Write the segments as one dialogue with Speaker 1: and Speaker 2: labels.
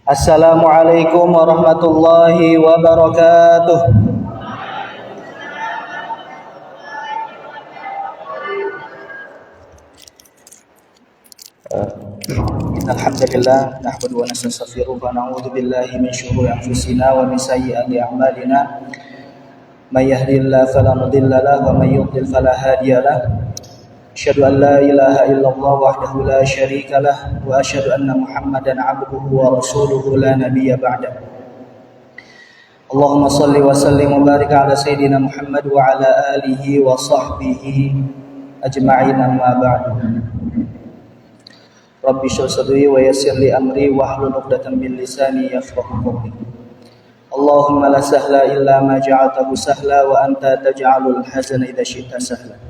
Speaker 1: Assalamualaikum warahmatullahi wabarakatuh. Alhamdulillah nahmadu wa nastaghfiruh wa na'udzu billahi min syururi anfusina wa min sayyiati a'malina. May yahdihillahu fala mudilla lahu wa may yudlil fala hadiya lahu. Asyhadu an la ilaha illallah wahdahu la syarika lah wa asyhadu anna Muhammadan 'abduhu wa rasuluhu la nabiyya ba'da. Allahumma shalli wa sallim wa barik ala sayidina Muhammad wa ala alihi wa sahbihi ajma'in, amma ba'du. Rabbi shrah sadri wa yassir li amri wahlul 'uqdatam min lisani yafqahu qawli. Allahumma la sahla illa ma ja'altahu sahla wa anta taj'alul hazana idza syi'ta sahla.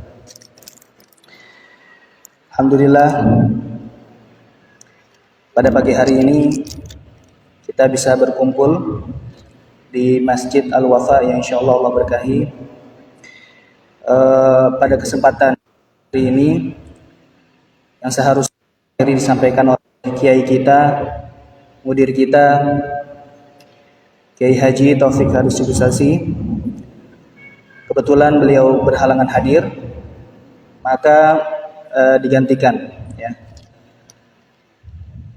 Speaker 1: Alhamdulillah, pada pagi hari ini kita bisa berkumpul di Masjid Al-Wafa yang insyaallah Allah berkahi. Pada kesempatan hari ini yang seharusnya disampaikan oleh kiai kita, mudir kita, Kiai Haji Taufik Harus Subsasi. Kebetulan beliau berhalangan hadir, maka digantikan, ya.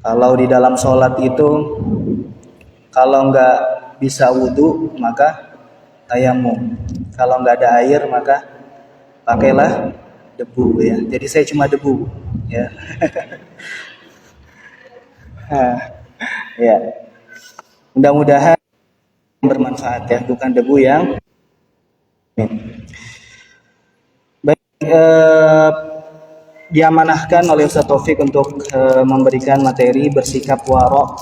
Speaker 1: Kalau di dalam sholat itu, kalau nggak bisa wudhu maka tayamum, kalau nggak ada air maka pakailah debu, ya. Jadi saya cuma debu, ya. Ya, mudah-mudahan bermanfaat, ya, bukan debu yang baik. Diamanahkan oleh Ustaz Taufik untuk memberikan materi bersikap warok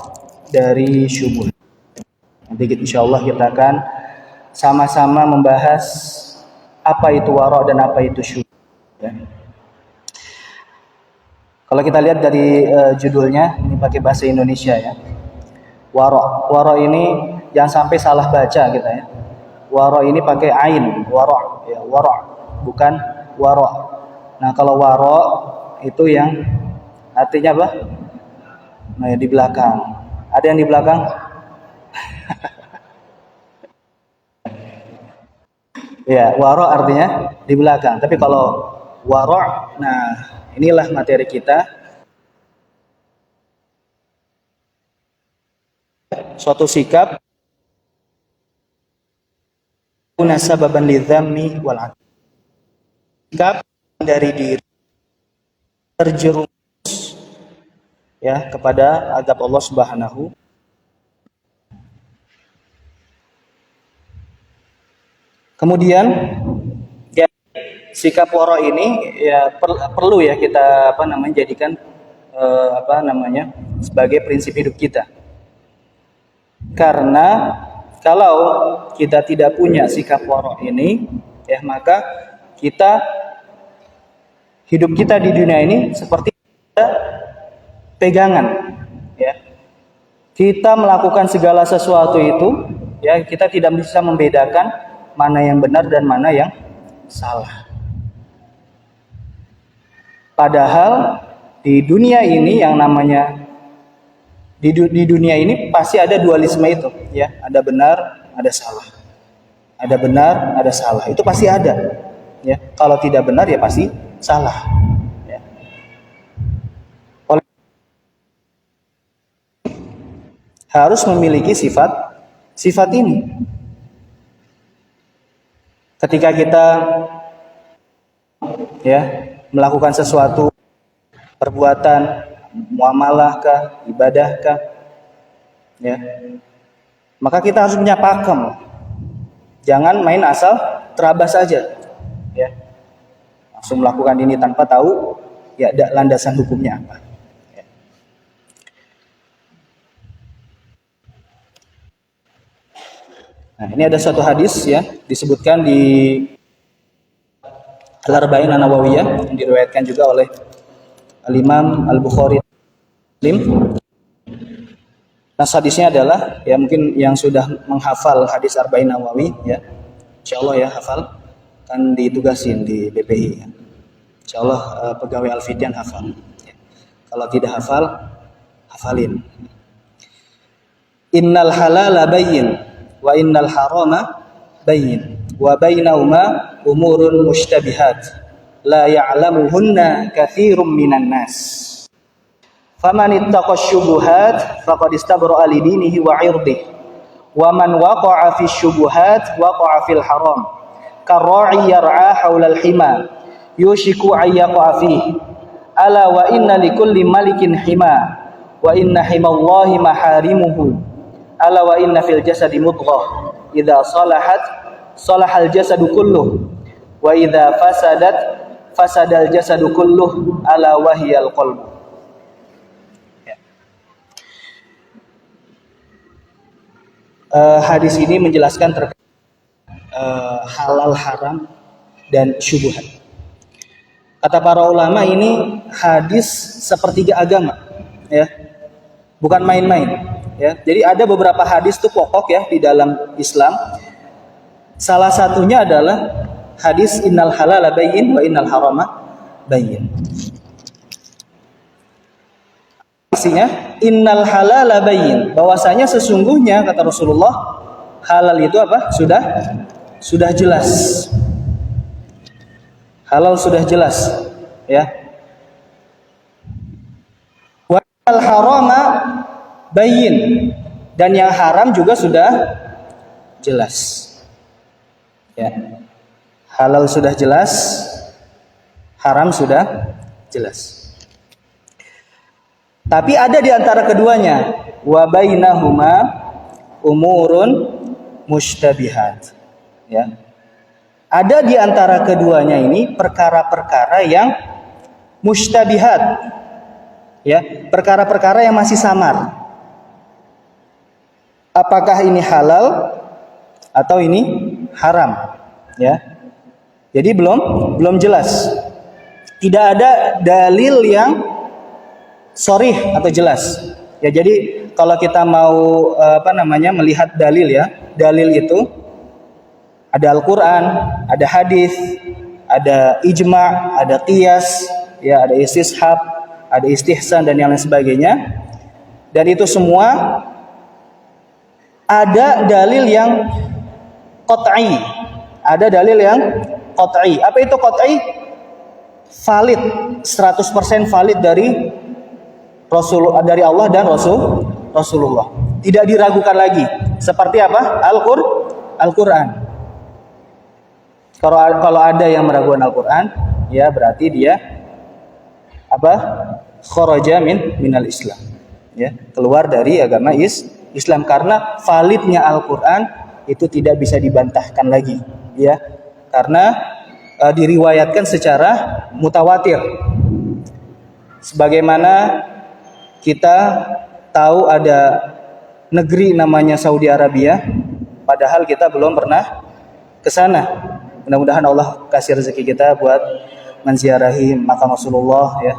Speaker 1: dari syubhat. Nanti insyaallah kita akan sama-sama membahas apa itu warok dan apa itu syubhat, ya. Kalau kita lihat dari judulnya, ini pakai bahasa Indonesia, ya. Warok. Warok ini jangan sampai salah baca kita, ya. Warok ini pakai ain, warok, ya, warok, bukan warok. Nah, kalau waro itu yang artinya apa? Nah, di belakang. Ada yang di belakang? Ya, waro artinya di belakang. Tapi kalau waro, nah inilah materi kita. Suatu sikap munasababan lidzammi wal 'adl. Sikap dari diri terjerumus, ya, kepada azab Allah Subhanahu. Kemudian, ya, sikap waro ini, ya, perlu, ya, kita jadikan sebagai prinsip hidup kita. Karena kalau kita tidak punya sikap waro ini, ya, maka hidup kita di dunia ini seperti pegangan, ya. Kita melakukan segala sesuatu itu, ya, kita tidak bisa membedakan mana yang benar dan mana yang salah. Padahal di dunia ini yang namanya di dunia ini pasti ada dualisme itu, ya. Ada benar, ada salah. Ada benar, ada salah. Itu pasti ada, ya. Kalau tidak benar ya pasti salah, ya. Harus memiliki sifat ini. Ketika kita, ya, melakukan sesuatu perbuatan, muamalah kah, ibadah kah, ya, maka kita harus punya pakem. Jangan main asal terabas saja, ya. Langsung melakukan ini tanpa tahu, ya, landasan hukumnya apa, ya. Nah, ini ada suatu hadis, ya, disebutkan di Al-Arba'in An-Nawawiyah, yang diriwayatkan juga oleh Al-Imam Al-Bukhari Muslim. Nah, hadisnya adalah, ya, mungkin yang sudah menghafal hadis Arba'in Nawawi, ya, insyaallah, ya, hafal, kan ditugasin di BPI, ya. Insyaallah pegawai Al-Fidyan hafal, ya. Kalau tidak hafal, hafalin. innal halala bayyin wa innal harama bayyin wa bainahuma umurun mushtabihat la ya'lamuhunna katsirun minan nas. Faman ittaqash syubuhat faqad istabra'a li dinihi wa 'irdihi wa man waqa'a fish syubuhat waqa'a fil haram karra'i yar'a haulal hima yushiku ayyaqa fihi ala wa inna likulli malikin hima wa inna himallahi maharimuhu ala wa inna fil jasadi mudghah idza salahat salahal jasadu kulluh wa idza fasadat fasadal jasadu kulluh ala wahiyal qalb. Hadis ini menjelaskan terkait halal haram dan syubhat. Kata para ulama ini hadis sepertiga agama, ya, bukan main-main, ya. Jadi ada beberapa hadis itu pokok ya di dalam Islam. Salah satunya adalah hadis innal halala bayyin wa innal harama bayyin. Artinya innal halala bayyin, bahwasanya sesungguhnya kata Rasulullah halal itu apa? Sudah jelas. Halal sudah jelas, ya. Wa innal harama bayyin, dan yang haram juga sudah jelas. Ya. Halal sudah jelas, haram sudah jelas. Tapi ada di antara keduanya, wa bainahuma umurun mushtabihat. Ya. Ada di antara keduanya ini perkara-perkara yang mushtabihat. Ya, perkara-perkara yang masih samar. Apakah ini halal atau ini haram? Ya. Jadi belum jelas. Tidak ada dalil yang sharih atau jelas. Ya, jadi kalau kita mau melihat dalil, ya, dalil itu ada Al-Qur'an, ada hadis, ada ijma', ada qiyas, ya, ada istishab, ada istihsan dan yang lain sebagainya. Dan itu semua ada dalil yang qat'i. Ada dalil yang qat'i. Apa itu qat'i? Valid, 100% valid dari Allah dan Rasulullah. Tidak diragukan lagi. Seperti apa? Al-Qur'an. Kalau ada yang meragukan Al-Qur'an, ya berarti dia apa? Kharaja minal Islam. Ya, keluar dari agama Islam, karena validnya Al-Qur'an itu tidak bisa dibantahkan lagi, ya. Karena diriwayatkan secara mutawatir. Sebagaimana kita tahu ada negeri namanya Saudi Arabia, padahal kita belum pernah ke sana. Mudah-mudahan Allah kasih rezeki kita buat menziarahi makam Rasulullah, ya.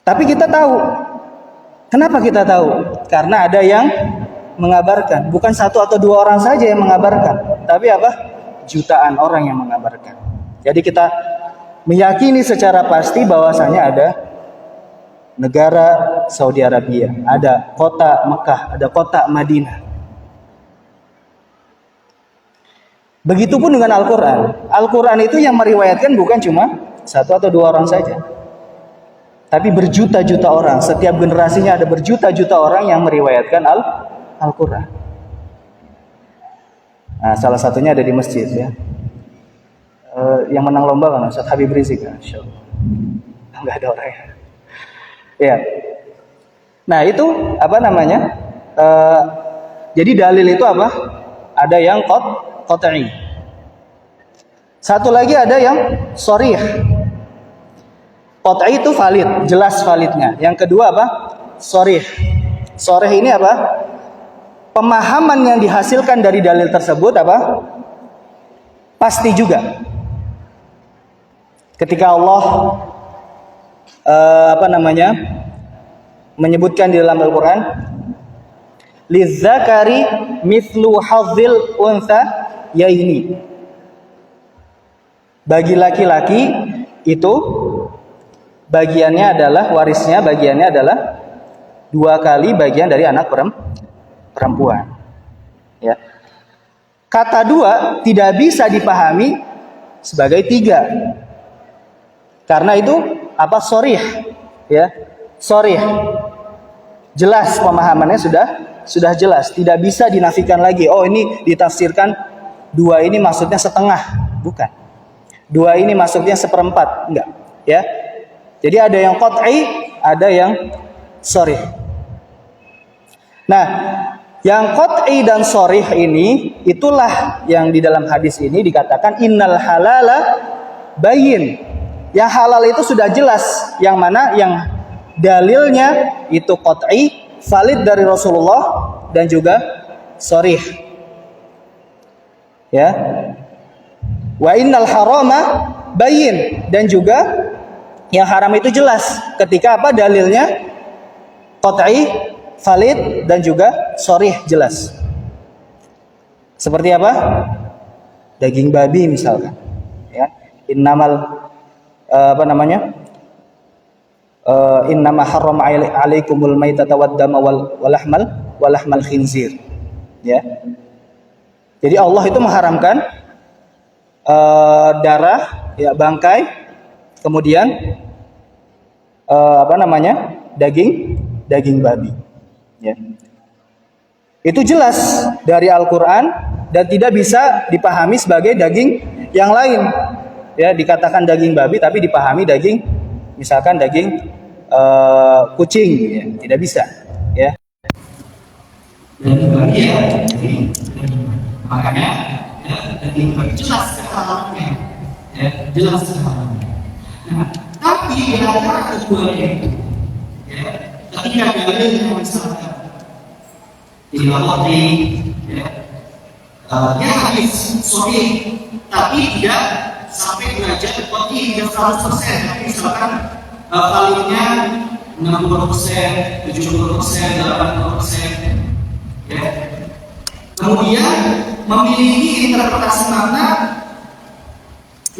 Speaker 1: Tapi kita tahu. Kenapa kita tahu? Karena ada yang mengabarkan. Bukan satu atau dua orang saja yang mengabarkan, tapi apa? Jutaan orang yang mengabarkan. Jadi kita meyakini secara pasti bahwasanya ada negara Saudi Arabia, ada kota Mekah, ada kota Madinah. Begitupun dengan Al-Qur'an. Al-Qur'an itu yang meriwayatkan bukan cuma satu atau dua orang saja, tapi berjuta-juta orang. Setiap generasinya ada berjuta-juta orang yang meriwayatkan Al-Qur'an. Nah, salah satunya ada di masjid, ya. Yang menang lomba kan Ustaz Habib Rizik, insyaallah. Enggak ada orangnya. Ya. Nah, itu apa namanya? Jadi dalil itu apa? Ada yang qat'i. Satu lagi ada yang sharih. Qat'i itu valid, jelas validnya. Yang kedua apa? Sharih. Sharih ini apa? Pemahaman yang dihasilkan dari dalil tersebut apa? Pasti juga. Ketika Allah menyebutkan di dalam Al-Qur'an, lizzakari mithlu hadzil untha yaini. Bagi laki-laki itu bagiannya adalah, warisnya bagiannya adalah 2 kali bagian dari anak perempuan. Ya. Kata 2 tidak bisa dipahami sebagai 3. Karena itu apa? Sharih, ya. Sharih. Jelas pemahamannya sudah jelas, tidak bisa dinafikan lagi. Oh, ini ditafsirkan 2 ini maksudnya setengah, bukan. 2 ini maksudnya seperempat, enggak, ya. Jadi ada yang qat'i, ada yang sharih. Nah, yang qat'i dan sharih ini itulah yang di dalam hadis ini dikatakan innal halala bayyin. Yang halal itu sudah jelas, yang mana yang dalilnya itu qat'i, valid dari Rasulullah dan juga sharih. Ya. Wa innal harama bayyin, dan juga yang haram itu jelas ketika apa? Dalilnya qat'i, valid dan juga sharih, jelas. Seperti apa? Daging babi misalkan, ya. Innama harrama alaikumul maitata waddama walahmal khinzir. Ya. Jadi Allah itu mengharamkan darah, ya, bangkai, kemudian daging babi. Ya. Itu jelas dari Al-Quran dan tidak bisa dipahami sebagai daging yang lain. Ya, dikatakan daging babi tapi dipahami daging, misalkan daging kucing, ya, tidak bisa, ya. Daging babi, ya, makanya ya, daging babi jelas kehalalannya, ya, jelas kehalalannya. Nah, tapi di antara keduanya itu, ya, ketika dalilnya misalkan tidak qat'i, ya, dia hadis sahih, tapi tidak sampai derajat qat'i tidak 100%, tapi misalkan validnya 60%, 70%, 80%, ya. Kemudian memiliki interpretasi makna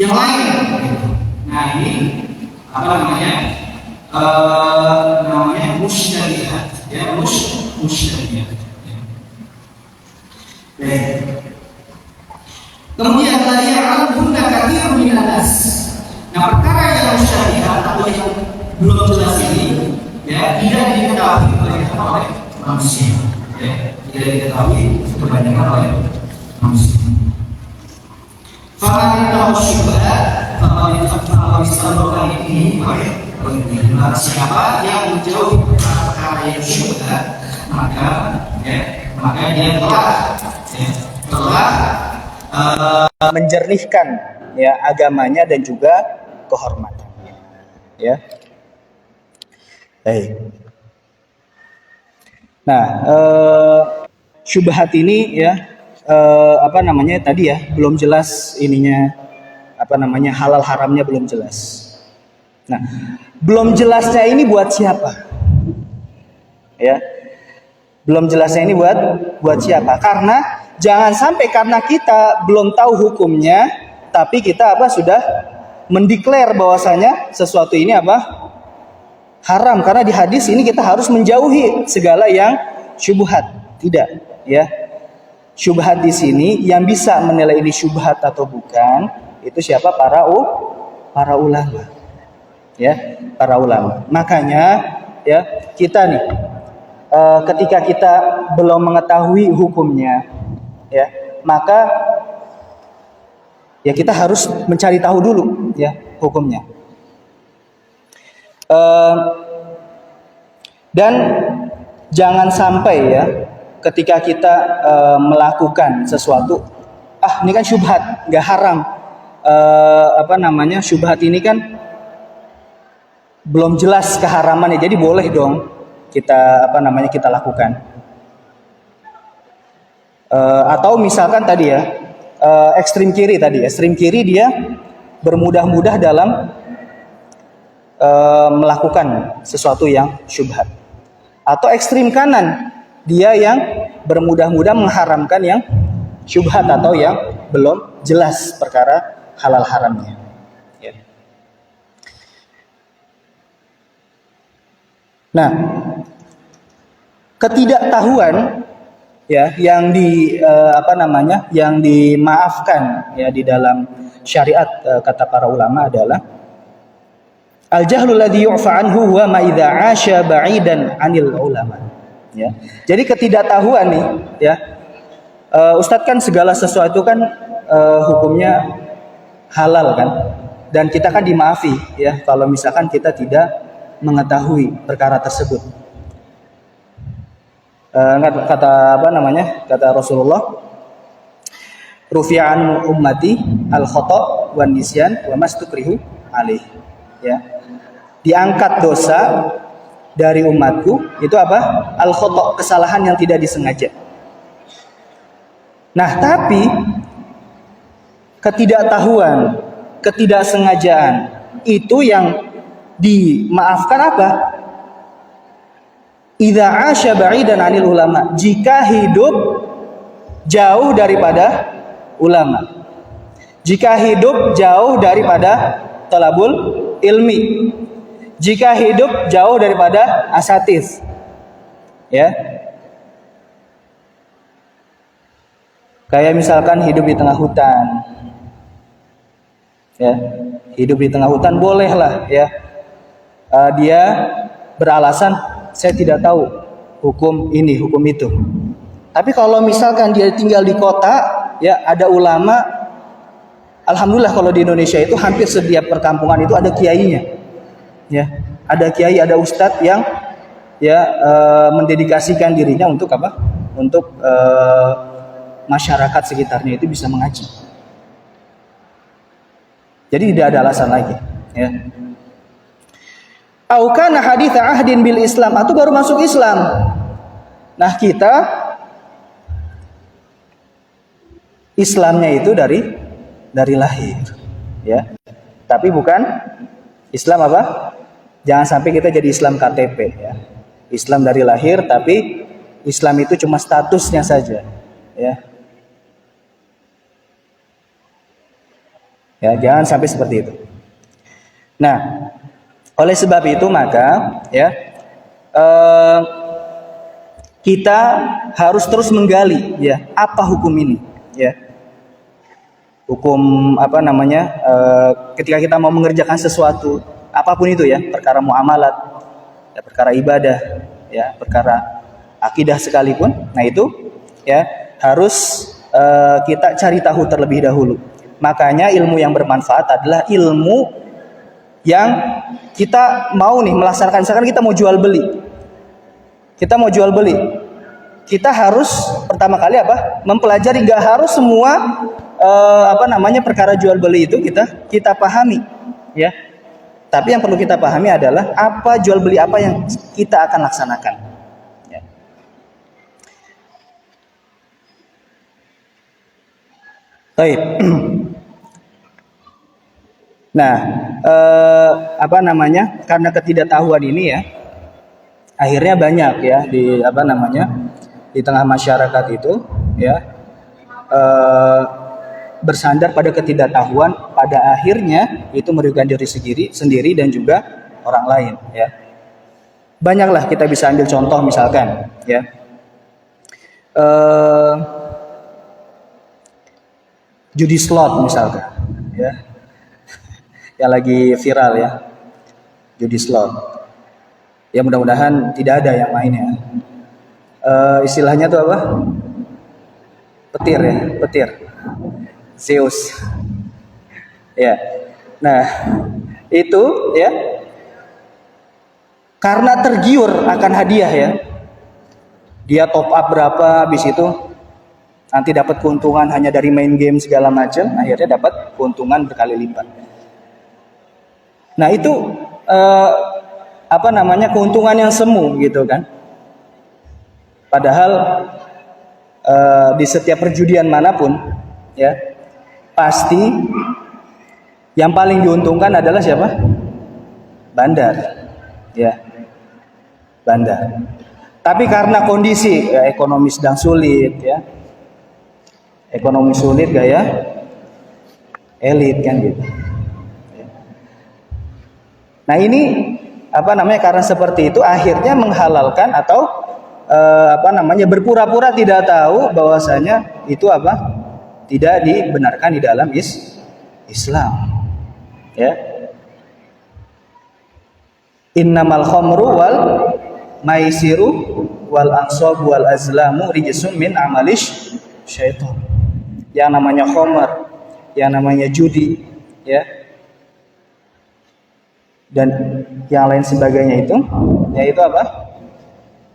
Speaker 1: yang lain. Nah, ini apa namanya? Namanya musytabihat, ya, musytabihat. Kemudian tadi al-hunda kathirun minan nas. Nah, perkara yang musytabihat atau yang belum jelas ini, ya, tidak diketahui kebanyakan oleh manusia, ya, tidak diketahui kebanyakan oleh manusia. Faman tahu syubhat, faman tahu istilah ini, maka siapa yang menjauhi perkara yang syubhat, maka dia telah menjernihkan, ya, agamanya dan juga kehormatannya, ya. Baik. Nah, syubhat ini, ya, tadi, ya, belum jelas ininya, halal haramnya belum jelas. Nah, belum jelasnya ini buat siapa? Ya. Belum jelasnya ini buat siapa? Karena jangan sampai karena kita belum tahu hukumnya, tapi kita sudah mendeklar bahwasanya sesuatu ini haram. Karena di hadis ini kita harus menjauhi segala yang syubhat. Tidak, ya. Syubhat di sini yang bisa menilai ini syubhat atau bukan itu siapa? Para ulama. Ya, para ulama. Makanya, ya, kita nih ketika kita belum mengetahui hukumnya, ya, maka ya kita harus mencari tahu dulu, ya, hukumnya. Dan jangan sampai, ya, ketika kita melakukan sesuatu, ini kan syubhat, nggak haram. Syubhat ini kan belum jelas keharamannya, jadi boleh dong kita kita lakukan. Atau misalkan tadi, ya, ekstrim kiri dia bermudah-mudah dalam melakukan sesuatu yang syubhat. Atau ekstrim kanan, dia yang bermudah-mudah mengharamkan yang syubhat atau yang belum jelas perkara halal haramnya, ya. Nah, ketidaktahuan ya yang yang dimaafkan ya di dalam syariat, kata para ulama adalah al-jahlu alladhi yu'fa anhu huwa ma idza 'asha ba'idan 'anil ulama. Ya. Jadi ketidaktahuan nih ya. Ustadz kan segala sesuatu kan hukumnya halal kan, dan kita kan dimaafi ya kalau misalkan kita tidak mengetahui perkara tersebut. Kata Rasulullah, rufi'an ummati al khata' wan nisyan wa mastukrihu alaih. Ya, diangkat dosa dari umatku itu apa? Al khata', kesalahan yang tidak disengaja. Nah, tapi ketidaktahuan, ketidaksengajaan itu yang dimaafkan apa? Idza 'asya ba'idan 'anil ulama, jika hidup jauh daripada ulama. Jika hidup jauh daripada talabul ilmi. Jika hidup jauh daripada asatiz. Ya. Kayak misalkan hidup di tengah hutan. Ya. Hidup di tengah hutan bolehlah ya. Dia beralasan saya tidak tahu hukum ini, hukum itu. Tapi kalau misalkan dia tinggal di kota, ya ada ulama. Alhamdulillah kalau di Indonesia itu hampir setiap perkampungan itu ada kiainya. Ya, ada kiai, ada ustadz yang ya mendedikasikan dirinya untuk apa? Untuk masyarakat sekitarnya itu bisa mengaji. Jadi tidak ada alasan lagi, ya. Au kana haditsa ahdin bil Islam, atau baru masuk Islam. Nah, kita Islamnya itu dari lahir, ya. Tapi bukan Islam apa? Jangan sampai kita jadi Islam KTP, ya. Islam dari lahir, tapi Islam itu cuma statusnya saja, ya. Ya, jangan sampai seperti itu. Nah, oleh sebab itu maka ya kita harus terus menggali ya apa hukum ini, ya. Hukum ketika kita mau mengerjakan sesuatu apapun itu ya, perkara muamalat, ya, perkara ibadah, ya, perkara akidah sekalipun. Nah itu ya harus kita cari tahu terlebih dahulu. Makanya ilmu yang bermanfaat adalah ilmu yang kita mau nih melaksanakan. Misalkan kita mau jual beli, kita harus pertama kali apa? Mempelajari. Nggak harus semua perkara jual beli itu kita pahami, ya. Tapi yang perlu kita pahami adalah apa jual beli apa yang kita akan laksanakan. Ya. Baik. Nah, karena ketidaktahuan ini ya, akhirnya banyak ya di tengah masyarakat itu ya bersandar pada ketidaktahuan, pada akhirnya itu merugikan diri sendiri dan juga orang lain, ya. Banyaklah kita bisa ambil contoh misalkan ya. Judi slot misalkan ya. Yang lagi viral ya, judi slot. Ya mudah-mudahan tidak ada yang mainnya. Istilahnya tuh apa? Petir ya, petir. Zeus. Ya. Nah, itu ya karena tergiur akan hadiah ya. Dia top up berapa, habis itu nanti dapat keuntungan hanya dari main game segala macam, akhirnya dapat keuntungan berkali lipat. Nah itu keuntungan yang semu gitu kan. Padahal di setiap perjudian manapun ya pasti yang paling diuntungkan adalah siapa? Bandar, ya, bandar. Tapi karena kondisi ya, ekonomi sedang sulit ya, ekonomi sulit gaya elit kan gitu. Nah ini karena seperti itu akhirnya menghalalkan atau berpura-pura tidak tahu bahwasanya itu tidak dibenarkan di dalam Islam. Ya. Innamal khamru wal maisiru wal ansabu wal azlamu rijsun min amalish syaitan. Yang namanya khamr, yang namanya judi, ya, dan yang lain sebagainya itu, yaitu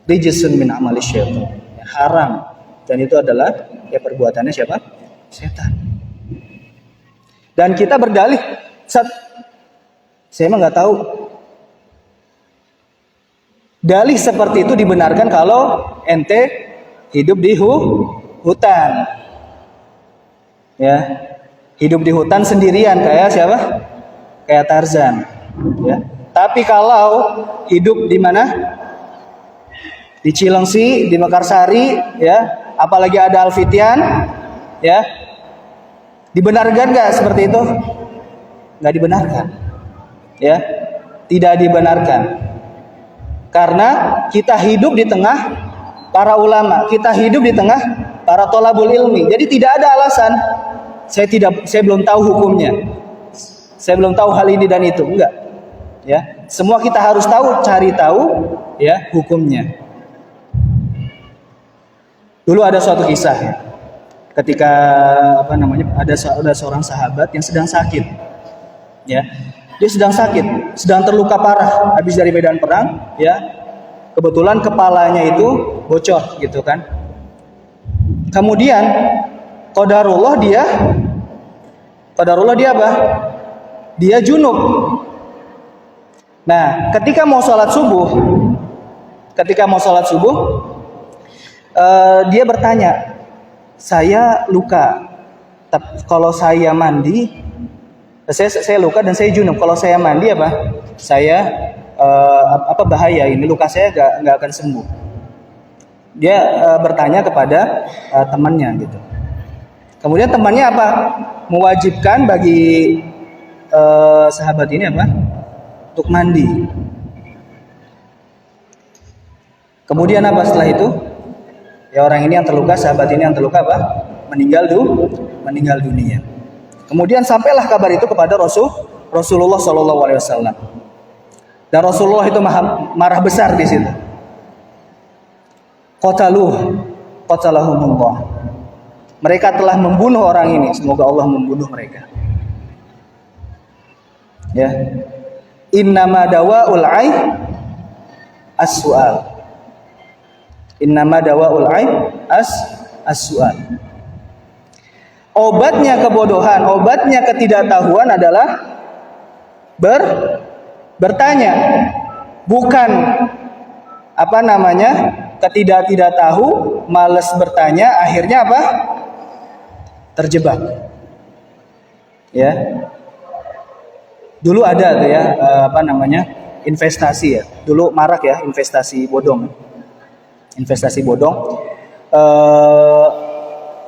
Speaker 1: rijsun min amalish syaitan, haram, dan itu adalah perbuatannya siapa? Setan. Dan kita berdalih, saya emang nggak tahu. Dalih seperti itu dibenarkan kalau ente hidup di hutan, ya, hidup di hutan sendirian kayak siapa? Kayak Tarzan, ya. Tapi kalau hidup di mana? Di Cilengsi, di Mekarsari, ya, apalagi ada Alfitian, ya, dibenarkan nggak seperti itu? Nggak dibenarkan, ya, tidak dibenarkan. Karena kita hidup di tengah para ulama, kita hidup di tengah para tholabul ilmi. Jadi tidak ada alasan saya belum tahu hukumnya, saya belum tahu hal ini dan itu, enggak. Ya, semua kita harus tahu, cari tahu, ya, hukumnya. Dulu ada suatu kisah, ya, ketika ada seorang sahabat yang sedang sakit, ya. Dia sedang sakit, sedang terluka parah habis dari medan perang, ya. Kebetulan kepalanya itu bocor gitu kan. Kemudian qadarullah dia apa? Dia junub. Nah, ketika mau sholat subuh, dia bertanya, saya luka, kalau saya mandi, saya luka dan saya junub, kalau saya mandi bahaya ini, luka saya nggak akan sembuh. Dia bertanya kepada temannya gitu. Kemudian temannya mewajibkan bagi sahabat ini untuk mandi. Kemudian setelah itu, ya, orang ini yang terluka, sahabat ini yang terluka meninggal dunia. Kemudian sampailah kabar itu kepada Rasulullah SAW. Dan Rasulullah itu marah besar di situ. Qatalahumullah. Mereka telah membunuh orang ini, semoga Allah membunuh mereka. Ya. Innama dawa'ul 'ain as-su'al. Innama dawa'ul 'ain as-su'al. Obatnya kebodohan, obatnya ketidaktahuan adalah bertanya. Bukan tidak tahu, malas bertanya, akhirnya terjebak. Ya. Dulu ada tuh ya, investasi ya. Dulu marak ya investasi bodong.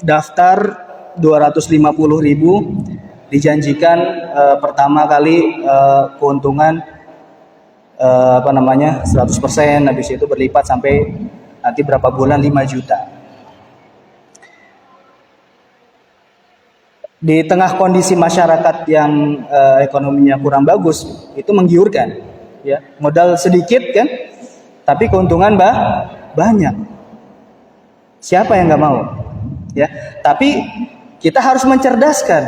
Speaker 1: Daftar 250.000, dijanjikan pertama kali keuntungan 100%, habis itu berlipat sampai nanti berapa bulan 5 juta. Di tengah kondisi masyarakat yang ekonominya kurang bagus, itu menggiurkan, ya. Modal sedikit kan, tapi keuntungan banyak. Siapa yang nggak mau? Ya, tapi kita harus mencerdaskan,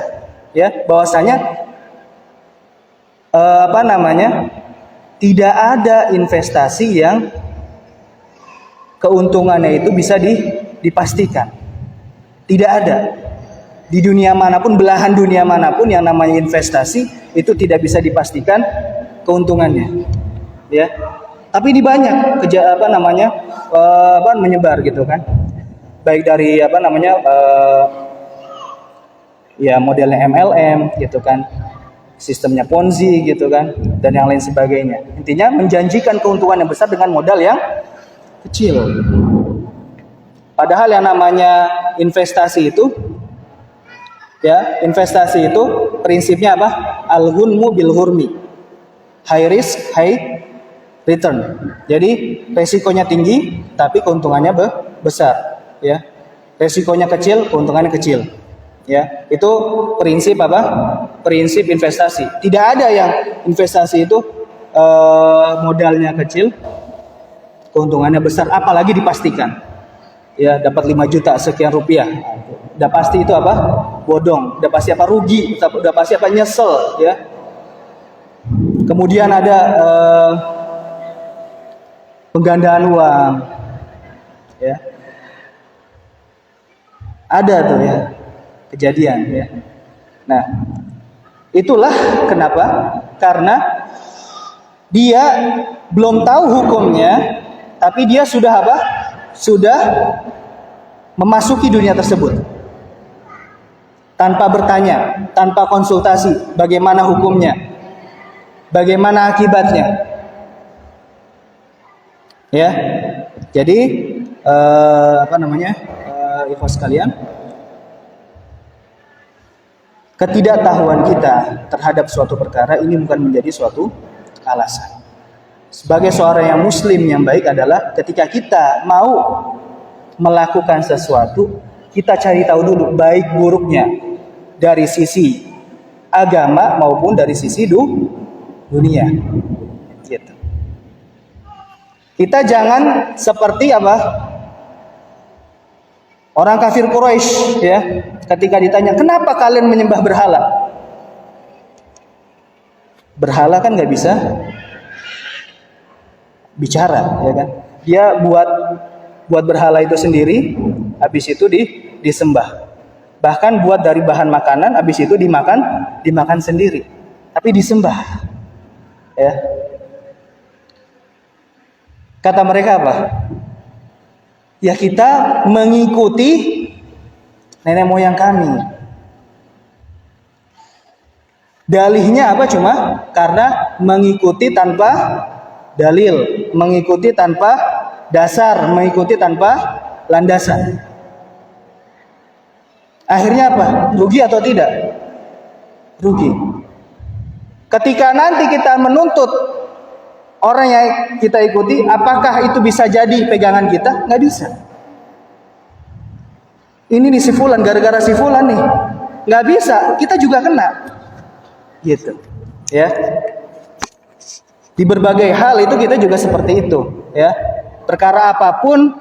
Speaker 1: ya, bahwasanya tidak ada investasi yang keuntungannya itu bisa dipastikan. Tidak ada. Di dunia manapun, belahan dunia manapun, yang namanya investasi itu tidak bisa dipastikan keuntungannya. Ya. Tapi di banyak menyebar gitu kan. Baik dari modelnya MLM gitu kan, sistemnya Ponzi gitu kan, dan yang lain sebagainya. Intinya menjanjikan keuntungan yang besar dengan modal yang kecil. Padahal yang namanya investasi itu, ya, investasi itu prinsipnya Al-ghunmu bil hurmi. High risk, high return. Jadi resikonya tinggi tapi keuntungannya besar, ya. Resikonya kecil, keuntungannya kecil. Ya, itu prinsip apa? Prinsip investasi. Tidak ada yang investasi itu modalnya kecil, keuntungannya besar, apalagi dipastikan. Ya, dapat 5 juta sekian rupiah. Udah pasti itu apa? Bodong. Udah pasti apa? Rugi. Udah pasti apa? Nyesel, ya. Kemudian ada penggandaan uang, ya. Ada tuh ya kejadian, ya. Nah, itulah kenapa, karena dia belum tahu hukumnya, tapi dia sudah apa? Sudah memasuki dunia tersebut tanpa bertanya, tanpa konsultasi bagaimana hukumnya, bagaimana akibatnya, ya. Jadi ikhwas sekalian, ketidaktahuan kita terhadap suatu perkara ini bukan menjadi suatu alasan. Sebagai seorang yang muslim yang baik adalah ketika kita mau melakukan sesuatu, kita cari tahu dulu baik buruknya dari sisi agama maupun dari sisi dunia. Gitu. Kita jangan seperti apa? Orang kafir Quraisy, ya, ketika ditanya, "Kenapa kalian menyembah berhala?" Berhala kan nggak bisa bicara, ya kan? Dia buat berhala itu sendiri, habis itu disembah. Bahkan buat dari bahan makanan, habis itu dimakan sendiri, tapi disembah. Ya. Kata mereka apa? Ya, kita mengikuti nenek moyang kami. Dalihnya apa? Cuma karena mengikuti tanpa dalil, mengikuti tanpa dasar, mengikuti tanpa landasan. Akhirnya apa? Rugi atau tidak? Rugi. Ketika nanti kita menuntut orang yang kita ikuti, apakah itu bisa jadi pegangan kita? Nggak bisa. Ini nih si fulan, gara-gara si fulan nih. Nggak bisa, kita juga kena. Gitu. Ya. Di berbagai hal itu kita juga seperti itu, ya. Perkara apapun,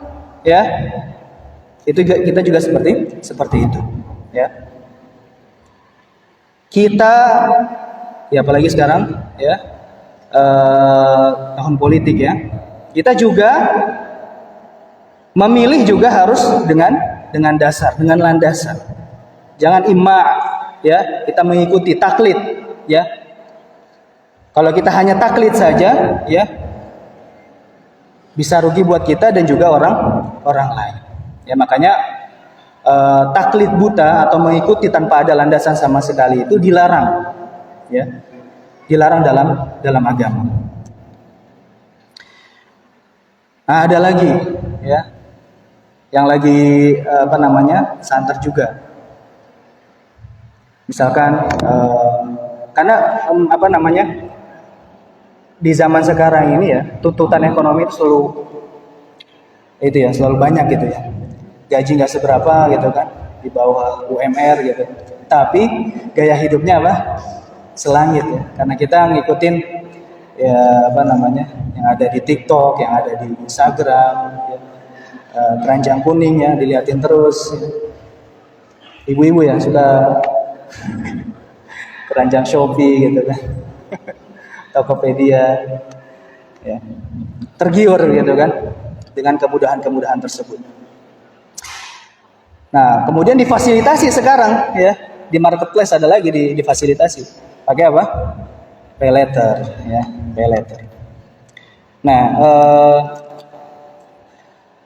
Speaker 1: ya, itu kita juga seperti itu, ya. Kita, ya apalagi sekarang, ya, tahun politik, ya. Kita juga memilih juga harus dengan dasar, dengan landasan. Jangan ima, ya, kita mengikuti taklid, ya. Kalau kita hanya taklid saja, ya, bisa rugi buat kita dan juga orang lain. Ya, makanya taklid buta atau mengikuti tanpa ada landasan sama sekali itu dilarang, ya, dilarang dalam agama. Nah, ada lagi, ya, yang lagi santer juga. Misalkan karena di zaman sekarang ini, ya, tuntutan ekonomi itu selalu banyak gitu, ya. Gaji nggak seberapa gitu kan, di bawah UMR gitu. Tapi gaya hidupnya apa? Selangit, ya. Karena kita ngikutin, ya, yang ada di TikTok, yang ada di Instagram, ya. Keranjang kuning, ya, diliatin terus. Ya. Ibu-ibu yang suka keranjang Shopee gitu kan. Tokopedia, ya, tergiur gitu kan dengan kemudahan-kemudahan tersebut. Nah, kemudian difasilitasi sekarang, ya, di marketplace ada lagi difasilitasi pakai apa? Pay letter, ya, pay letter. Nah,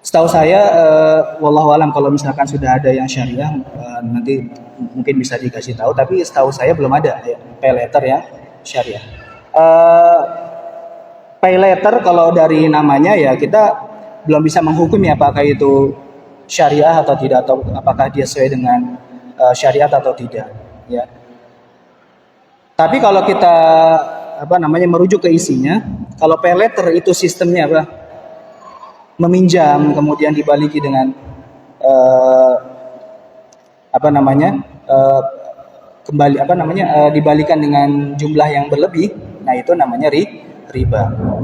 Speaker 1: setahu saya, wallahu alam, kalau misalkan sudah ada yang syariah, nanti mungkin bisa dikasih tahu. Tapi setahu saya belum ada, ya, pay letter yang syariah. Pay letter kalau dari namanya, ya, kita belum bisa menghukumi apakah itu syariah atau tidak, atau apakah dia sesuai dengan syariat atau tidak, ya. Tapi kalau kita merujuk ke isinya. Kalau pay letter itu sistemnya apa? Meminjam kemudian dibaliki dengan dibalikan dengan jumlah yang berlebih. Nah, itu namanya riba,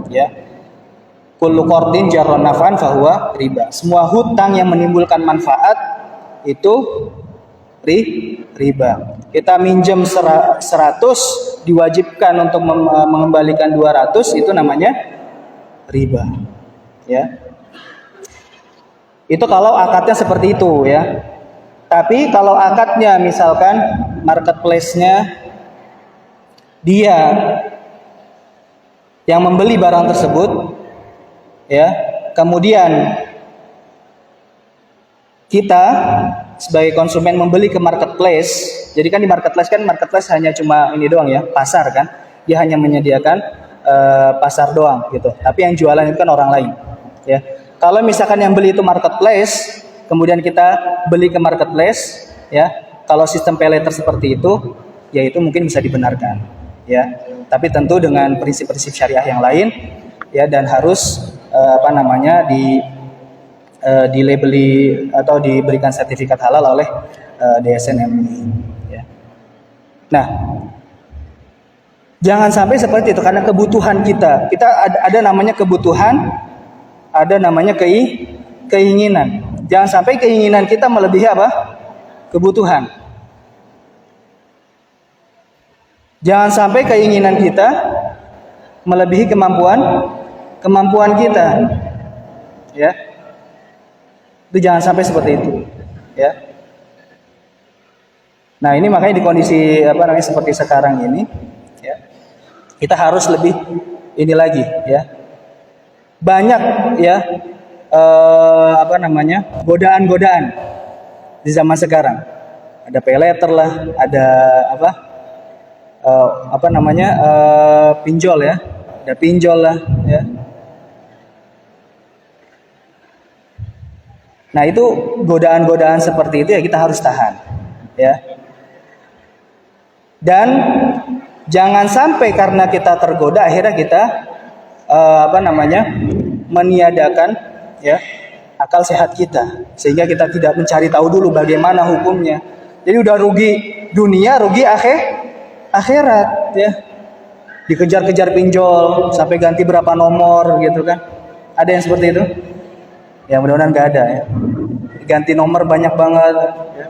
Speaker 1: ya. Kullu qardin jarra naf'an fahuwa riba. Semua hutang yang menimbulkan manfaat itu riba. Kita minjem 100 diwajibkan untuk mengembalikan 200, itu namanya riba, ya. Itu kalau akadnya seperti itu, ya. Tapi kalau akadnya misalkan marketplace-nya dia yang membeli barang tersebut, ya, kemudian kita sebagai konsumen membeli ke marketplace. Jadi kan di marketplace hanya cuma ini doang, ya, pasar kan. Dia hanya menyediakan pasar doang gitu. Tapi yang jualan itu kan orang lain, ya. Kalau misalkan yang beli itu marketplace, kemudian kita beli ke marketplace, ya. Kalau sistem pay letter seperti itu, ya itu mungkin bisa dibenarkan, ya. Tapi tentu dengan prinsip-prinsip syariah yang lain, ya, dan harus dilabeli atau diberikan sertifikat halal oleh DSN MUI, ya. Nah, jangan sampai seperti itu karena kebutuhan kita ada namanya kebutuhan, ada namanya keinginan. Jangan sampai keinginan kita melebihi apa? Kebutuhan. Jangan sampai keinginan kita melebihi kemampuan kita, ya. Itu jangan sampai seperti itu, ya. Nah, ini makanya di kondisi seperti sekarang ini, ya, kita harus lebih ini lagi, ya. Banyak, ya, godaan-godaan di zaman sekarang. Ada pay letter lah, ada pinjol, ya. Ada pinjol lah, ya. Nah, itu godaan-godaan seperti itu ya kita harus tahan, ya. Dan jangan sampai karena kita tergoda akhirnya kita meniadakan, ya, akal sehat kita, sehingga kita tidak mencari tahu dulu bagaimana hukumnya. Jadi udah rugi dunia, rugi akhirat, ya. Dikejar-kejar pinjol sampai ganti berapa nomor gitu kan. Ada yang seperti itu? Ya, mudah-mudahan nggak ada, ya. Ganti nomor banyak banget, ya.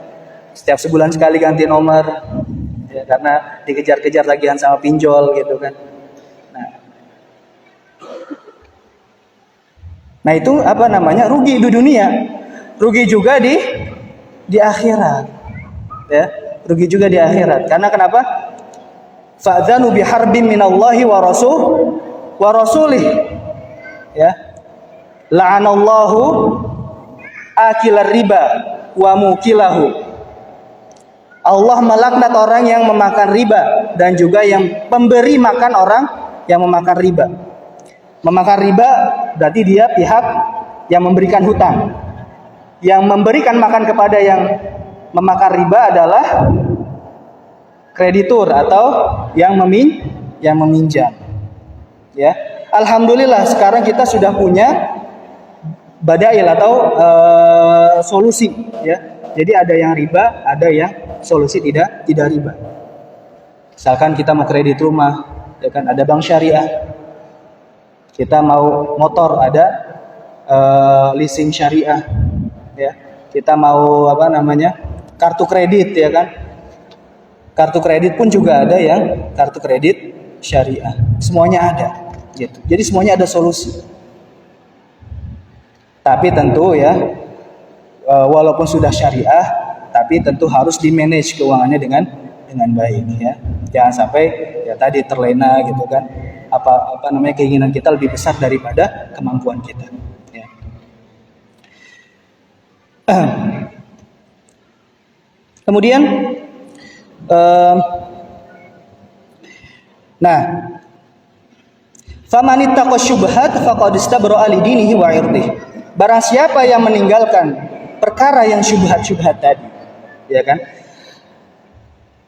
Speaker 1: Setiap sebulan sekali ganti nomor, ya, karena dikejar-kejar lagian sama pinjol gitu kan. Nah, itu rugi di dunia, rugi juga di akhirat, ya. Rugi juga di akhirat. Karena kenapa? Fa'dzanu biharbin minallahi wa rasulih, ya. La'anallahu akilar riba wa mukilahu. Allah melaknat orang yang memakan riba dan juga yang pemberi makan orang yang memakan riba. Memakan riba berarti dia pihak yang memberikan hutang. Yang memberikan makan kepada yang memakan riba adalah kreditur atau yang meminjam. Ya. Alhamdulillah sekarang kita sudah punya badail atau solusi, ya. Jadi ada yang riba, ada yang solusi tidak riba. Misalkan kita mau kredit rumah, ya kan, ada bank syariah. Kita mau motor, ada leasing syariah, ya. Kita mau kartu kredit, ya kan. Kartu kredit pun juga ada yang kartu kredit syariah. Semuanya ada, gitu. Jadi semuanya ada solusi. Tapi tentu, ya, walaupun sudah syariah, tapi tentu harus di-manage keuangannya dengan baik, ya. Jangan sampai ya tadi terlena gitu kan. Keinginan kita lebih besar daripada kemampuan kita, ya. Kemudian famanittaqo syubhat faqad istabra'a li dinihi wa 'irdihi. Barang siapa yang meninggalkan perkara yang syubhat-syubhat tadi, ya kan,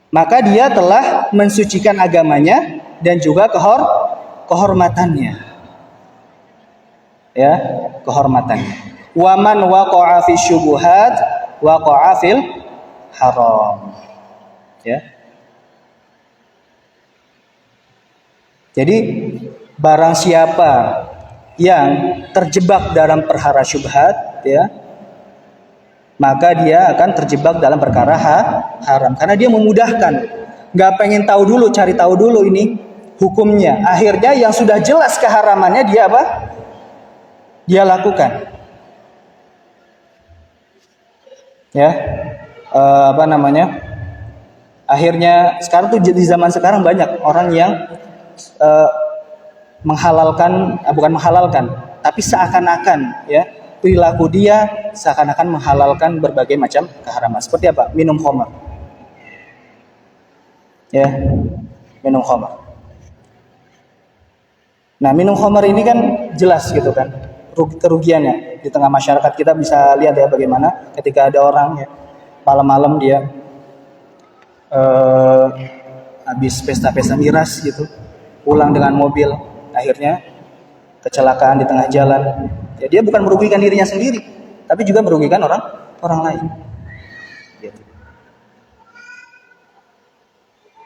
Speaker 1: maka dia telah mensucikan agamanya dan juga kehormatannya. Ya, kehormatannya. Wa man waqa'a fi syubuhat waqa'a fil haram. Ya. Jadi barang siapa yang terjebak dalam perkara syubhat, ya, maka dia akan terjebak dalam perkara haram karena dia memudahkan, nggak pengen tahu dulu, cari tahu dulu ini hukumnya. Akhirnya yang sudah jelas keharamannya dia apa? Dia lakukan. Ya, apa namanya? Akhirnya sekarang tuh di zaman sekarang banyak orang yang menghalalkan, bukan menghalalkan, tapi seakan-akan, ya, perilaku dia seakan-akan menghalalkan berbagai macam keharaman. Seperti apa? Minum khamar. Ya, minum khamar. Nah, minum khamar ini kan jelas gitu kan kerugiannya. Di tengah masyarakat kita bisa lihat ya bagaimana ketika ada orang, ya, malam-malam dia habis pesta-pesta miras gitu, pulang dengan mobil, akhirnya kecelakaan di tengah jalan. Ya, dia bukan merugikan dirinya sendiri, tapi juga merugikan orang lain. Gitu.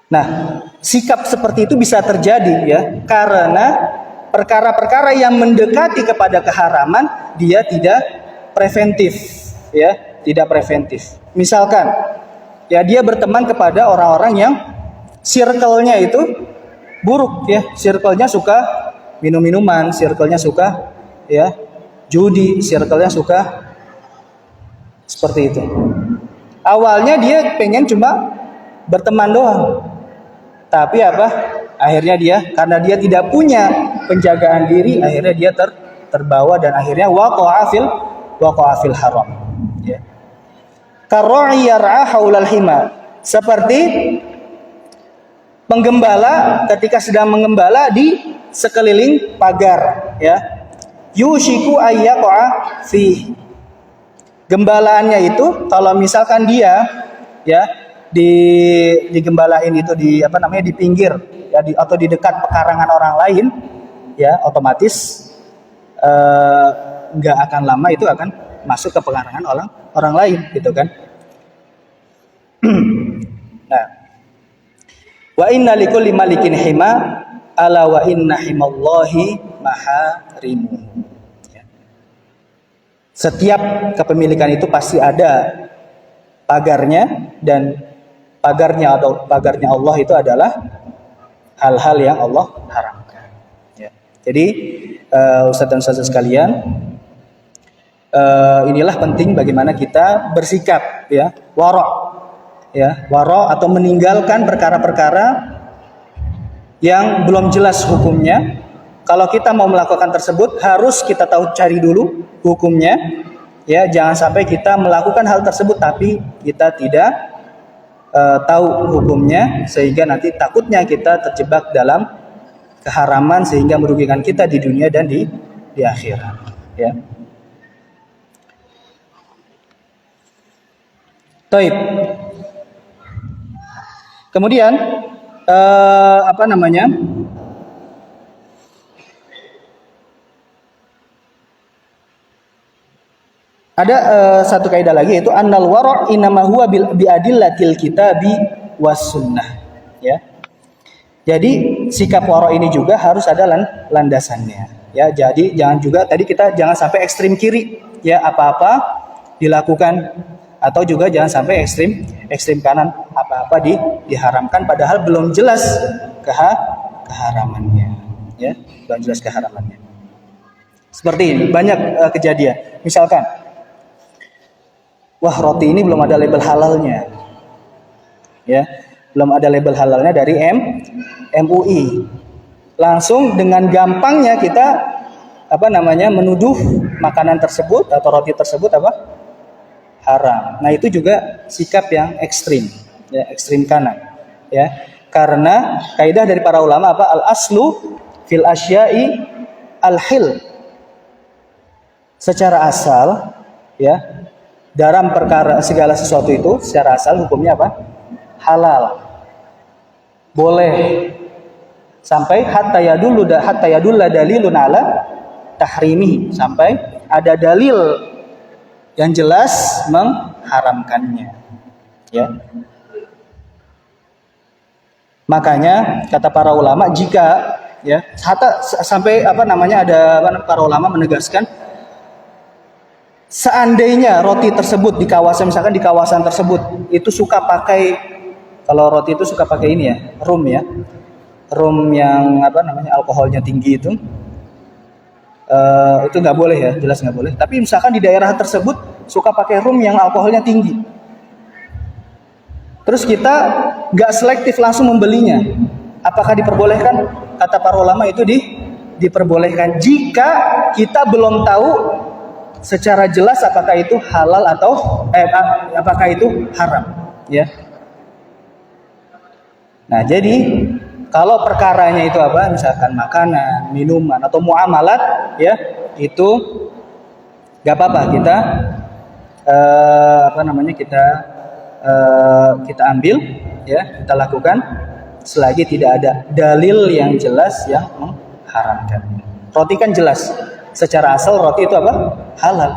Speaker 1: Nah, sikap seperti itu bisa terjadi, ya, karena perkara-perkara yang mendekati kepada keharaman dia tidak preventif, ya, tidak preventif. Misalkan, ya, dia berteman kepada orang-orang yang circle-nya itu buruk, ya, circle-nya suka minum-minuman, circle-nya suka, ya, judi, circle-nya suka seperti itu. Awalnya dia pengen cuma berteman doang, tapi apa? Akhirnya dia, karena dia tidak punya penjagaan diri, akhirnya dia terbawa dan akhirnya waqa'a fil haram. Ya. Karra'i yar'a haulal hima, seperti penggembala ketika sedang mengembala di sekeliling pagar, ya. Yushiku ayyaqa'a fi. Gembalaannya itu kalau misalkan dia, ya, digembalain itu di apa namanya, di pinggir, ya, atau di dekat pekarangan orang lain, ya, otomatis nggak akan lama itu akan masuk ke pekarangan orang lain, gitu kan. Nah, wa inna likulli malikin hima ala wa inna himallahi maharimu. Ya. Setiap kepemilikan itu pasti ada pagarnya, dan pagarnya atau pagarnya Allah itu adalah hal-hal yang Allah haramkan. Ya. Jadi Ustadz dan Ustazah sekalian, inilah penting bagaimana kita bersikap, ya, wara'. Ya, wara' atau meninggalkan perkara-perkara yang belum jelas hukumnya. Kalau kita mau melakukan tersebut harus kita tahu, cari dulu hukumnya, ya, jangan sampai kita melakukan hal tersebut tapi kita tidak tahu hukumnya, sehingga nanti takutnya kita terjebak dalam keharaman sehingga merugikan kita di dunia dan di akhirat, ya. Taib. Kemudian apa namanya? Ada satu kaidah lagi, yaitu annal wara' innama huwa bi adillatil kitabi was sunnah, ya. Jadi sikap wara' ini juga harus ada landasannya, ya. Jadi jangan juga tadi kita jangan sampai ekstrim kiri, ya, apa-apa dilakukan, atau juga jangan sampai ekstrim kanan, apa-apa diharamkan padahal belum jelas keharamannya, ya, belum jelas keharamannya. Seperti ini banyak kejadian. Misalkan, wah, roti ini belum ada label halalnya, ya, belum ada label halalnya dari MUI. Langsung dengan gampangnya kita apa namanya, menuduh makanan tersebut atau roti tersebut apa? Haram. Nah, itu juga sikap yang ekstrim, ya, ekstrim kanan, ya. Karena kaidah dari para ulama apa? Al aslu fil asya'i al hil. Secara asal, ya, dalam perkara segala sesuatu itu secara asal hukumnya apa? Halal. Boleh. Sampai hatta yadulla dalilun ala tahrimihi, sampai ada dalil yang jelas mengharamkannya. Ya. Makanya kata para ulama, jika ya sampai ada para ulama menegaskan, seandainya roti tersebut di kawasan tersebut itu suka pakai, kalau roti itu suka pakai ini ya, rum ya, rum yang alkoholnya tinggi itu nggak boleh ya, jelas nggak boleh. Tapi misalkan di daerah tersebut suka pakai rum yang alkoholnya tinggi, terus kita nggak selektif langsung membelinya, apakah diperbolehkan? Kata para ulama itu diperbolehkan jika kita belum tahu secara jelas apakah itu halal atau apakah itu haram, ya. Nah, jadi kalau perkaranya itu misalkan makanan, minuman atau muamalat, ya, itu nggak apa-apa kita ambil, ya, kita lakukan selagi tidak ada dalil yang jelas yang mengharamkan. Roti kan jelas secara asal roti itu halal.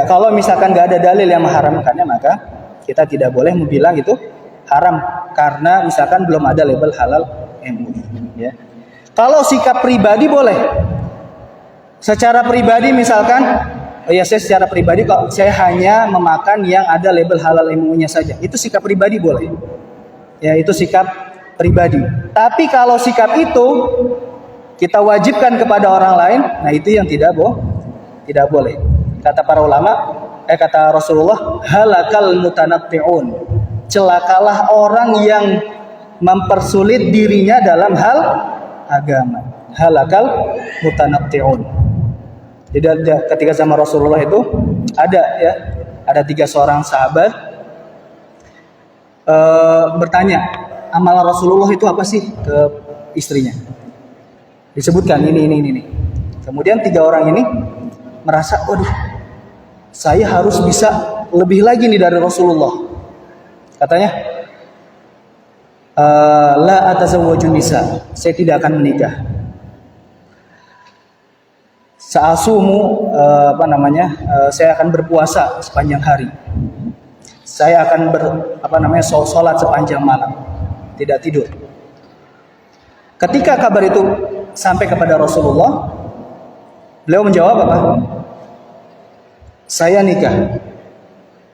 Speaker 1: Kalau misalkan nggak ada dalil yang mengharamkannya, maka kita tidak boleh membilang itu haram karena misalkan belum ada label halal MUI, ya. Kalau sikap pribadi boleh. Secara pribadi misalkan, saya secara pribadi kalau saya hanya memakan yang ada label halal MUI-nya saja, itu sikap pribadi boleh. Ya, itu sikap pribadi. Tapi kalau sikap itu kita wajibkan kepada orang lain, nah itu yang tidak boleh. Kata para ulama, kata Rasulullah, halakal mutanatti'un. Celakalah orang yang mempersulit dirinya dalam hal agama. Halakal mutanatti'un. Jadi ketika zaman Rasulullah itu ada 3 seorang sahabat bertanya, amal Rasulullah itu apa sih ke istrinya? Disebutkan ini. Kemudian 3 orang ini merasa, waduh, saya harus bisa lebih lagi nih dari Rasulullah. Katanya, la atazawwajun nisa, saya tidak akan menikah. Sa'asumu saya akan berpuasa sepanjang hari. Saya akan sholat sepanjang malam, tidak tidur. Ketika kabar itu sampai kepada Rasulullah, beliau menjawab apa? Saya nikah,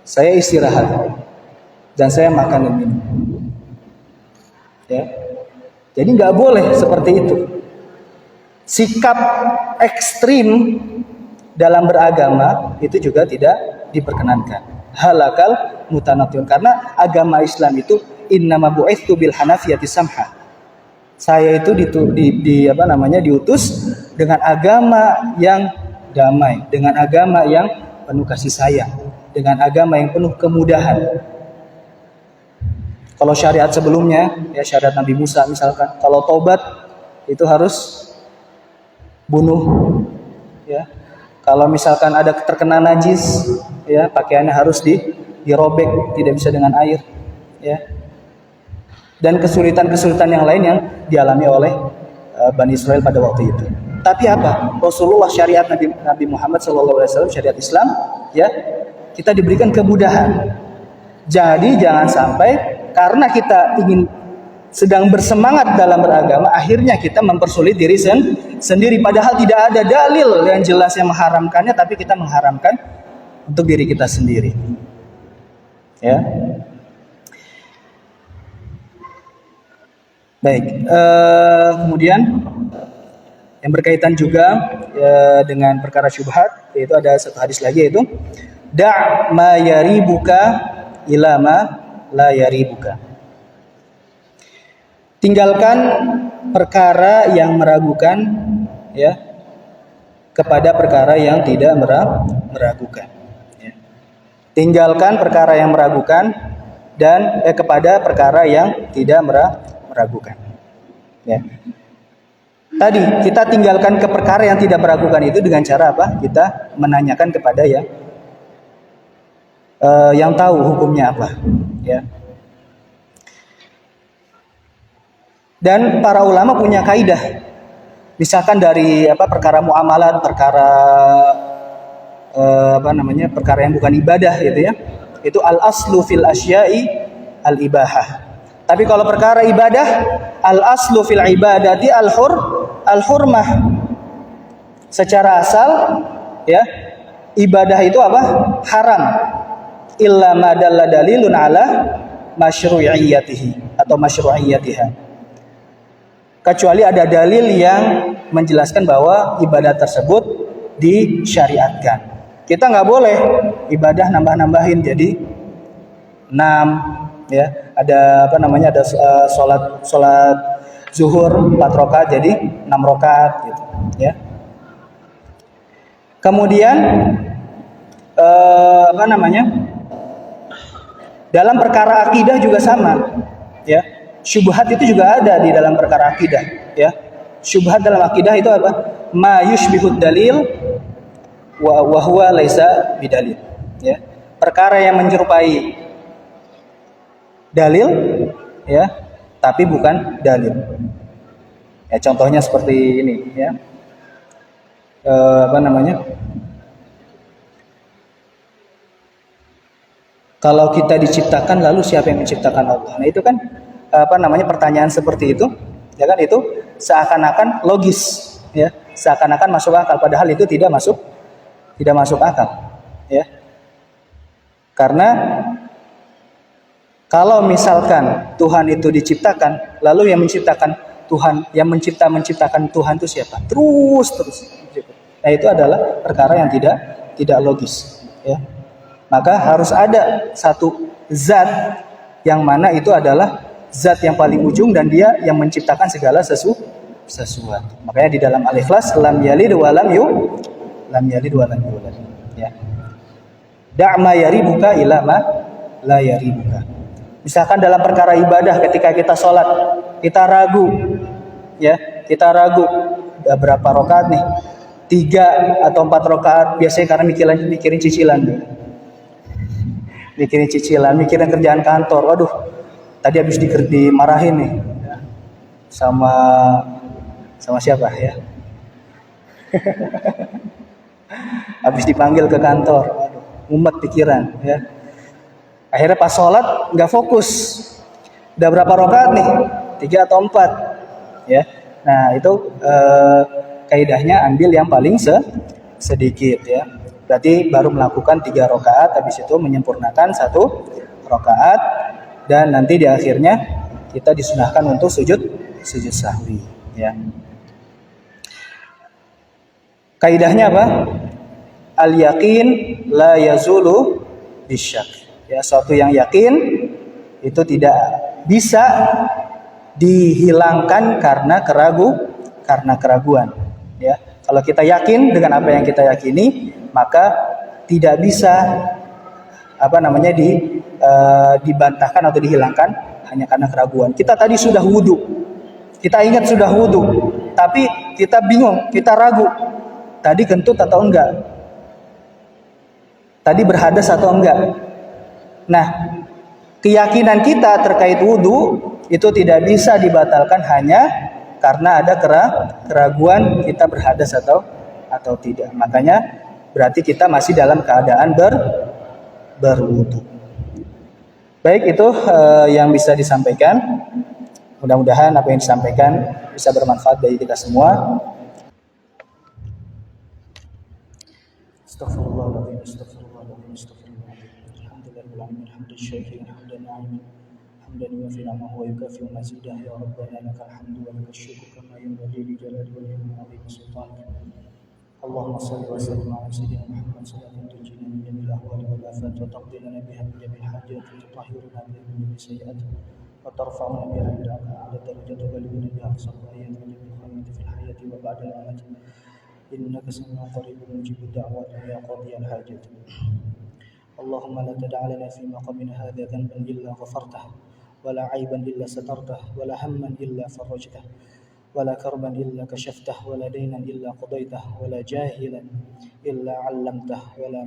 Speaker 1: saya istirahat, dan saya makan dan minum. Ya. Jadi nggak boleh seperti itu. Sikap ekstrim dalam beragama itu juga tidak diperkenankan. Halakal mutanatti'un, karena agama Islam itu innama bu'itsu bil hanafiyati samha. Saya itu diutus dengan agama yang damai, dengan agama yang penuh kasih sayang, dengan agama yang penuh kemudahan. Kalau syariat sebelumnya, ya syariat Nabi Musa misalkan, kalau taubat itu harus bunuh, ya. Kalau misalkan ada terkena najis, ya pakaiannya harus dirobek, tidak bisa dengan air, ya. Dan kesulitan-kesulitan yang lain yang dialami oleh Bani Israel pada waktu itu. Tapi apa? Rasulullah, syariat Nabi Muhammad SAW, syariat Islam, ya, kita diberikan kemudahan. Jadi jangan sampai karena kita ingin sedang bersemangat dalam beragama, akhirnya kita mempersulit diri sendiri. Padahal tidak ada dalil yang jelas yang mengharamkannya, tapi kita mengharamkan untuk diri kita sendiri. Ya. Baik, kemudian yang berkaitan juga dengan perkara syubhat, yaitu ada satu hadis lagi, yaitu da' ma yaribuka ila ma la yaribuka. Tinggalkan perkara yang meragukan, ya, kepada perkara yang tidak meragukan. Ya. Tinggalkan perkara yang meragukan dan kepada perkara yang tidak meragukan. Ya. Tadi kita tinggalkan ke perkara yang tidak meragukan itu dengan cara apa? Kita menanyakan kepada yang tahu hukumnya apa. Ya. Dan para ulama punya kaidah, misalkan dari perkara muamalat, perkara perkara yang bukan ibadah gitu ya, itu al aslu fil asya'i al ibahah. Tapi kalau perkara ibadah, al aslu fil ibadati al hurmah. Secara asal ya, ibadah itu apa? Haram. Illa ma dalla dalilun ala masyru'iyyatihi atau masyru'iyyatiha. Kecuali ada dalil yang menjelaskan bahwa ibadah tersebut disyariatkan. Kita nggak boleh ibadah nambah-nambahin jadi 6 ya. Ada ada sholat zuhur 4 rakaat jadi 6 rakaat gitu ya. Kemudian dalam perkara akidah juga sama ya. Syubhat itu juga ada di dalam perkara akidah ya. Syubhat dalam akidah itu apa? Ma yushbihud dalil wa huwa laisa bidalil ya. Perkara yang menyerupai dalil ya, tapi bukan dalil. Ya, contohnya seperti ini ya. Kalau kita diciptakan lalu siapa yang menciptakan Allah? Nah, itu kan pertanyaan seperti itu ya kan, itu seakan-akan logis ya, seakan-akan masuk akal, padahal itu tidak masuk akal ya. Karena kalau misalkan Tuhan itu diciptakan, lalu yang menciptakan Tuhan, yang menciptakan Tuhan itu siapa? Terus. Nah, itu adalah perkara yang tidak logis ya. Maka harus ada satu zat yang mana itu adalah zat yang paling ujung dan dia yang menciptakan segala sesuatu. Makanya di dalam Al-Ikhlas lam yalid wa lam yulad ya. Da'ma yaribuka ila ma la yaribuka. Misalkan dalam perkara ibadah, ketika kita sholat kita ragu ya, udah berapa rakaat nih, 3 atau 4 rakaat, biasanya karena mikirin cicilan, mikirin kerjaan kantor. Waduh, tadi habis dimarahin nih sama siapa ya? Habis dipanggil ke kantor. Waduh, mumet pikiran ya. Akhirnya pas sholat nggak fokus. Udah berapa rakaat nih? 3 atau 4 ya. Nah, itu kaidahnya ambil yang paling sedikit ya. Berarti baru melakukan 3 rakaat, habis itu menyempurnakan 1 rakaat. Dan nanti di akhirnya kita disunahkan untuk sujud sahwi ya. Kaidahnya apa? Al yaqin la yazulu bisyak. Ya, suatu yang yakin itu tidak bisa dihilangkan karena keraguan ya. Kalau kita yakin dengan apa yang kita yakini, maka tidak bisa dibantahkan atau dihilangkan hanya karena keraguan. Kita tadi sudah wudu, kita ingat sudah wudu, tapi kita bingung, kita ragu, tadi kentut atau enggak, tadi berhadas atau enggak. Nah, keyakinan kita terkait wudu itu tidak bisa dibatalkan hanya karena ada keraguan kita berhadas atau tidak. Makanya berarti kita masih dalam keadaan berwudu. Baik, itu yang bisa disampaikan. Mudah-mudahan apa yang disampaikan bisa bermanfaat bagi kita semua. Astagfirullahaladzim, astagfirullahaladzim, astagfirullahaladzim. Alhamdulillahirrahmanirrahim, hamdalillah, hamdalillah, hamdan yuafi ni'amahu wa yukafi mazidah. Ya Rabbana lakal hamdu wa lakal syukru kama yanbaghi li jalali wajhika wa 'azimi sultanik. Allahumma shalli wa sallim ala sayyidina Muhammad sallallahu alaihi wa sallam jamil ahwali wal afat wa taqdi lana biha min jamil hajat wa tutahhiruna biha min jamil sayyi'at wa tarfa'una biha ila a'la darajat wa ballighna biha aqsa al-ghayat wa jamil khayrati fil hayati wa ba'da al-mamat. Innaka sami'un qaribun mujibud da'wat ya qadiyal hajat. Allahumma la tad'a lana fi maqamina hadha dhanban illa ghafartah wa la 'aiban illa satartah wa la hamman illa farajtah ولا كربا إلا كشفته ولا دينا إلا قضيته ولا جاهلا إلا علمته ولا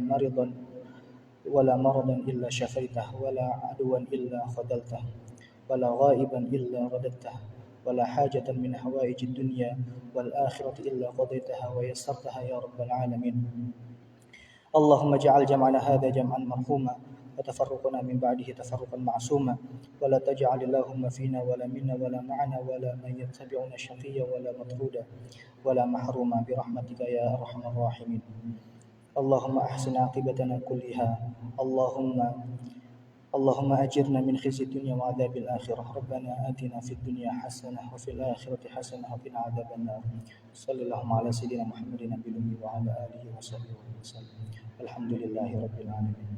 Speaker 1: مرضا إلا شفيته ولا عدوا إلا خذلته ولا غائبا إلا رددته ولا حاجة من حوائج الدنيا والآخرة إلا قضيتها ويسرتها يا رب العالمين. اللهم اجعل جمعنا هذا جمعا مرحوما وتفرقنا من بعده تفرقا معصوما ولا تجعل اللهم فينا ولا منا ولا معنا ولا من يتبعنا شقيا ولا مطرودا ولا محروما برحمتك يا أرحم الراحمين. اللهم أحسن عاقبتنا كلها. اللهم أجرنا من خزي الدنيا وعذاب الآخرة. ربنا آتنا في الدنيا حسنة وفي الآخرة حسنة وقنا عذاب النار. صلى اللهم على سيدنا محمد النبي الأمي وعلى آله وصحبه وسلم. الحمد لله رب العالمين.